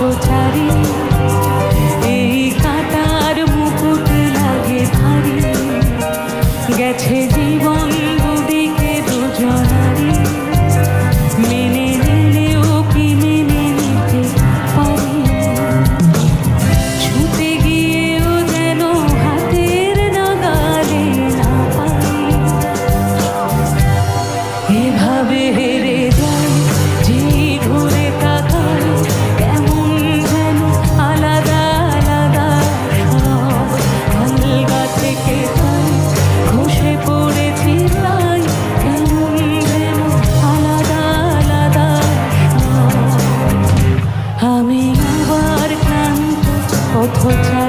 পথচারী, এই কাঁটার মুকুট লাগে ভারী, গেছে জীবন দুদিকে দুজনারই, মেনে নিলেও কি মেনে নিতে পারি, ছুটে গিয়েও যেন হাতের নাগালে না পাই, এভাবে হেরে যায় যেই ঘুরে তাকায়, কেমন যেন আলাদা আলাদা সব, আলগা থেকে তাই খসে পড়েছি তাই, কেমন যেন আলাদা আলাদা সব। আমি আবার ক্লান্ত পথচারী।